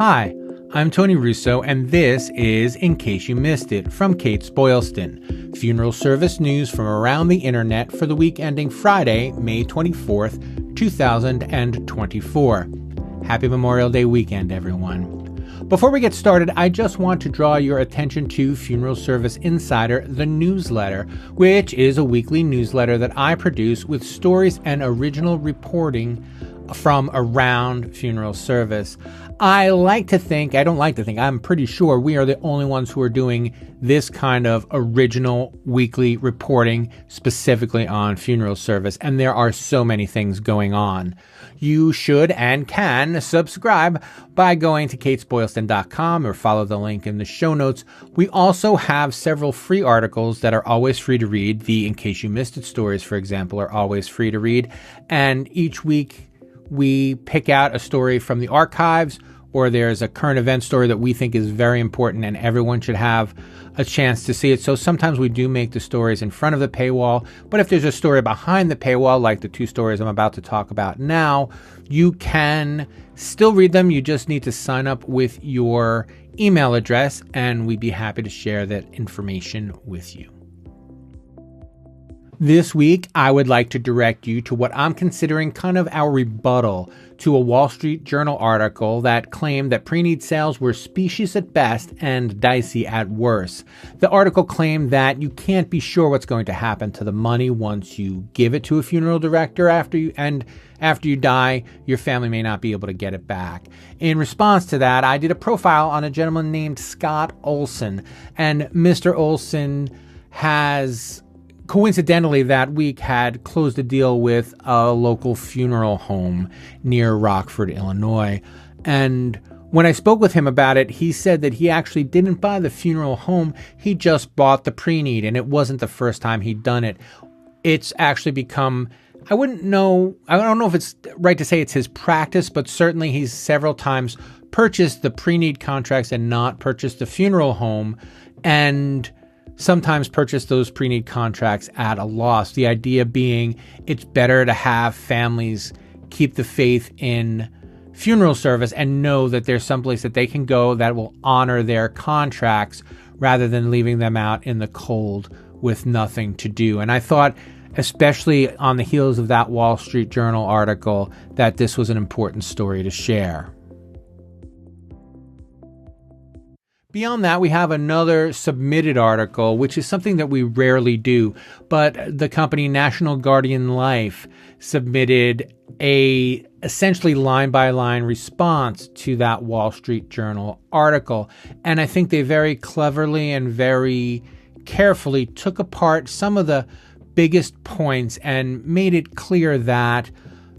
Hi, I'm Tony Russo, and this is In Case You Missed It from Kates-Boylston, funeral service news from around the internet for the week ending Friday, May 24th, 2024. Happy Memorial Day weekend, everyone. Before we get started, I just want to draw your attention to Funeral Service Insider, the newsletter, which is a weekly newsletter that I produce with stories and original reporting from around funeral service. I'm pretty sure we are the only ones who are doing this kind of original weekly reporting specifically on funeral service, and there are so many things going on. You should and can subscribe by going to Kates-Boylston.com or follow the link in the show notes. We also have several free articles that are always free to read. The In Case You Missed It stories, for example, are always free to read, and each week we pick out a story from the archives, or there's a current event story that we think is very important and everyone should have a chance to see it. So sometimes we do make the stories in front of the paywall, but if there's a story behind the paywall, like the two stories I'm about to talk about now, you can still read them. You just need to sign up with your email address, and we'd be happy to share that information with you. This week, I would like to direct you to what I'm considering kind of our rebuttal to a Wall Street Journal article that claimed that preneed sales were specious at best and dicey at worst. The article claimed that you can't be sure what's going to happen to the money once you give it to a funeral director after you die, your family may not be able to get it back. In response to that, I did a profile on a gentleman named Scott Olson, and Mr. Olson has coincidentally that week had closed a deal with a local funeral home near Rockford, Illinois. And when I spoke with him about it, he said that he actually didn't buy the funeral home. He just bought the preneed, and it wasn't the first time he'd done it. It's actually become, I don't know if it's right to say it's his practice, but certainly he's several times purchased the preneed contracts and not purchased the funeral home, and sometimes purchase those preneed contracts at a loss. The idea being it's better to have families keep the faith in funeral service and know that there's someplace that they can go that will honor their contracts rather than leaving them out in the cold with nothing to do. And I thought, especially on the heels of that Wall Street Journal article, that this was an important story to share. Beyond that, we have another submitted article, which is something that we rarely do, but the company National Guardian Life submitted a essentially line-by-line response to that Wall Street Journal article. And I think they very cleverly and very carefully took apart some of the biggest points and made it clear that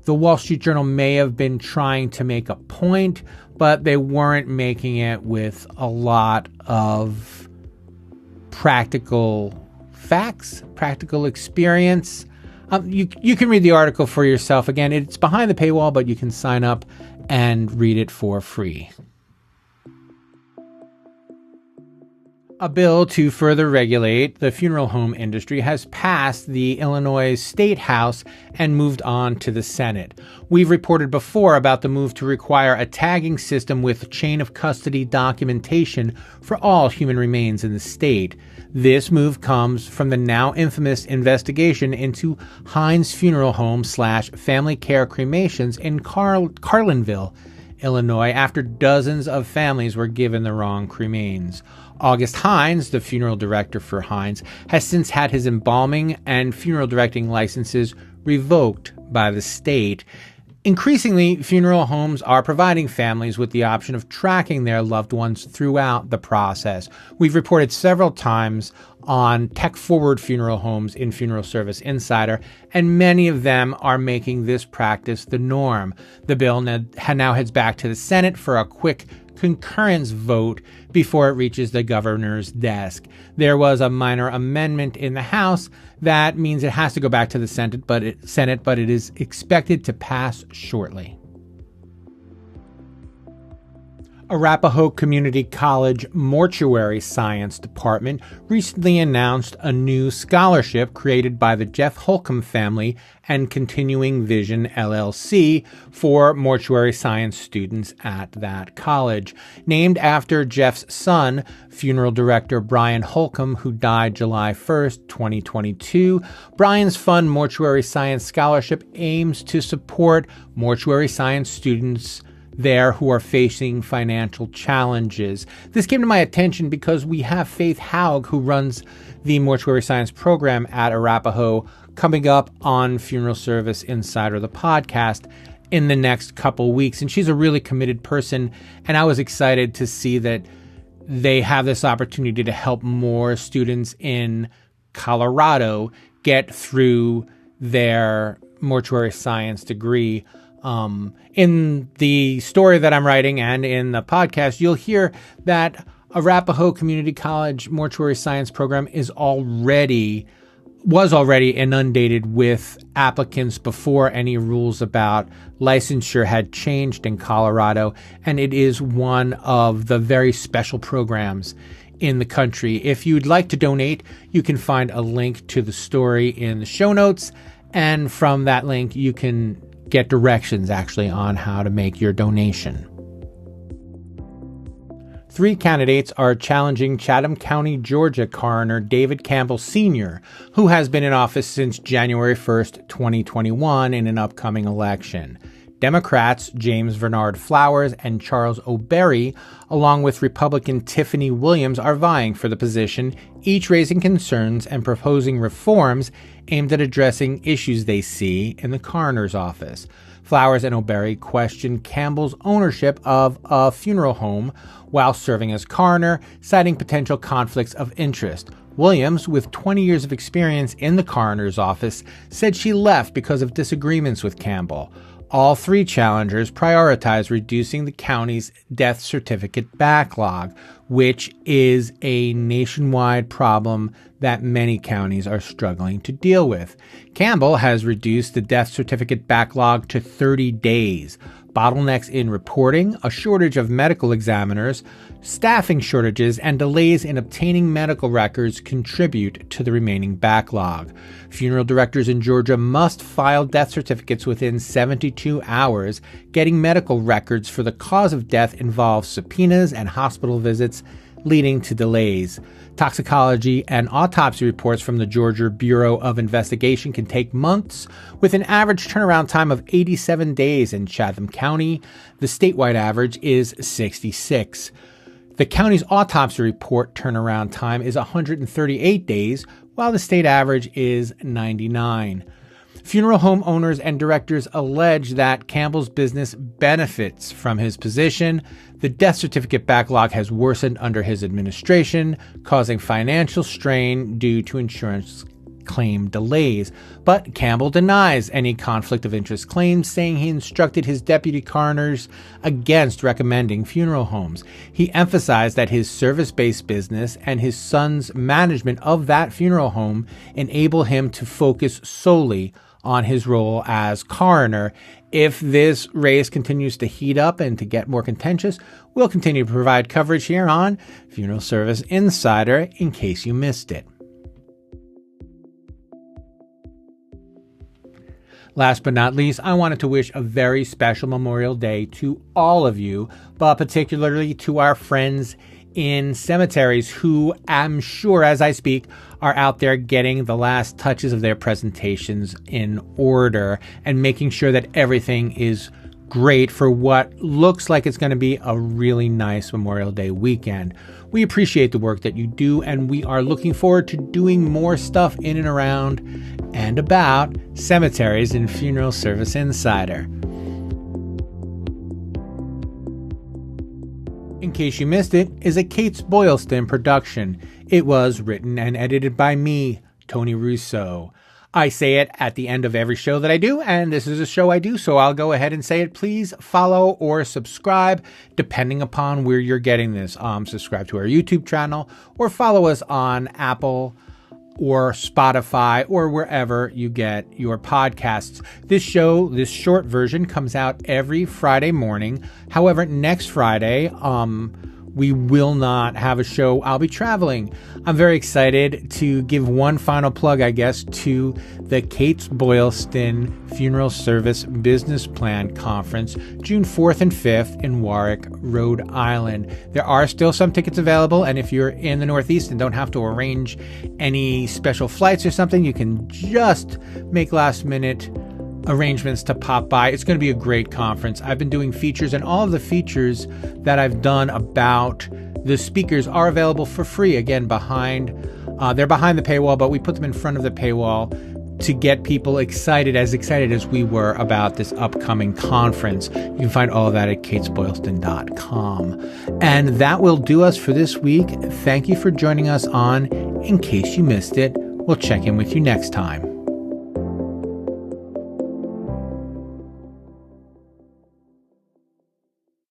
the Wall Street Journal may have been trying to make a point, but they weren't making it with a lot of practical facts, practical experience. You can read the article for yourself. Again, it's behind the paywall, but you can sign up and read it for free. A bill to further regulate the funeral home industry has passed the Illinois State House and moved on to the Senate. We've reported before about the move to require a tagging system with chain of custody documentation for all human remains in the state. This move comes from the now infamous investigation into Hines Funeral Home / Family Care Cremations in Carlinville, Illinois, after dozens of families were given the wrong cremains. August Hines, the funeral director for Hines, has since had his embalming and funeral directing licenses revoked by the state. Increasingly, funeral homes are providing families with the option of tracking their loved ones throughout the process. We've reported several times on tech-forward funeral homes in Funeral Service Insider, and many of them are making this practice the norm. The bill now heads back to the Senate for a quick concurrence vote before it reaches the governor's desk. There was a minor amendment in the House that means it has to go back to the Senate, but it is expected to pass shortly. Arapahoe Community College Mortuary Science Department recently announced a new scholarship created by the Jeff Holcomb family and Continuing Vision LLC for mortuary science students at that college. Named after Jeff's son, funeral director Brian Holcomb, who died July 1st, 2022, Brian's Fund Mortuary Science Scholarship aims to support mortuary science students there who are facing financial challenges. This came to my attention because we have Faith Haug, who runs the mortuary science program at Arapahoe, coming up on Funeral Service Insider, the podcast, in the next couple weeks. And she's a really committed person, and I was excited to see that they have this opportunity to help more students in Colorado get through their mortuary science degree. In the story that I'm writing and in the podcast, you'll hear that Arapahoe Community College Mortuary Science Program was already inundated with applicants before any rules about licensure had changed in Colorado, and it is one of the very special programs in the country. If you'd like to donate, you can find a link to the story in the show notes, and from that link you can get directions actually on how to make your donation. 3 candidates are challenging Chatham County, Georgia coroner David Campbell Sr., who has been in office since January 1st, 2021, in an upcoming election. Democrats James Bernard Flowers and Charles O'Berry, along with Republican Tiffany Williams, are vying for the position, each raising concerns and proposing reforms aimed at addressing issues they see in the coroner's office. Flowers and O'Berry question Campbell's ownership of a funeral home while serving as coroner, citing potential conflicts of interest. Williams, with 20 years of experience in the coroner's office, said she left because of disagreements with Campbell. All 3 challengers prioritize reducing the county's death certificate backlog, which is a nationwide problem that many counties are struggling to deal with. Campbell has reduced the death certificate backlog to 30 days. Bottlenecks in reporting, a shortage of medical examiners, staffing shortages, and delays in obtaining medical records contribute to the remaining backlog. Funeral directors in Georgia must file death certificates within 72 hours. Getting medical records for the cause of death involves subpoenas and hospital visits, leading to delays. Toxicology and autopsy reports from the Georgia Bureau of Investigation can take months, with an average turnaround time of 87 days in Chatham County. The statewide average is 66. The county's autopsy report turnaround time is 138 days, while the state average is 99. Funeral home owners and directors allege that Campbell's business benefits from his position. The death certificate backlog has worsened under his administration, causing financial strain due to insurance claim delays. But Campbell denies any conflict of interest claims, saying he instructed his deputy coroners against recommending funeral homes. He emphasized that his service-based business and his son's management of that funeral home enable him to focus solely on his role as coroner. If this race continues to heat up and to get more contentious, we'll continue to provide coverage here on Funeral Service Insider in case you missed it. Last but not least, I wanted to wish a very special Memorial Day to all of you, but particularly to our friends in cemeteries who, I'm sure as I speak, are out there getting the last touches of their presentations in order and making sure that everything is great for what looks like it's going to be a really nice Memorial Day weekend. We appreciate the work that you do, and we are looking forward to doing more stuff in and around and about cemeteries in Funeral Service Insider. In case you missed it, is a Kates-Boylston production. It was written and edited by me, Tony Russo. I say it at the end of every show that I do, and this is a show I do, so I'll go ahead and say it. Please follow or subscribe, depending upon where you're getting this. Subscribe to our YouTube channel or follow us on Apple or Spotify, or wherever you get your podcasts. This short version, comes out every Friday morning. However, next Friday, we will not have a show. I'll be traveling. I'm very excited to give one final plug, I guess, to the Kates-Boylston Funeral Service Business Plan Conference, June 4th and 5th in Warwick, Rhode Island. There are still some tickets available, and if you're in the Northeast and don't have to arrange any special flights or something, you can just make last-minute arrangements to pop by. It's going to be a great conference. I've been doing features, and all of the features that I've done about the speakers are available for free. Again, they're behind the paywall, but we put them in front of the paywall to get people excited as we were about this upcoming conference. You can find all of that at Kates-Boylston.com. And that will do us for this week. Thank you for joining us on In Case You Missed It. We'll check in with you next time.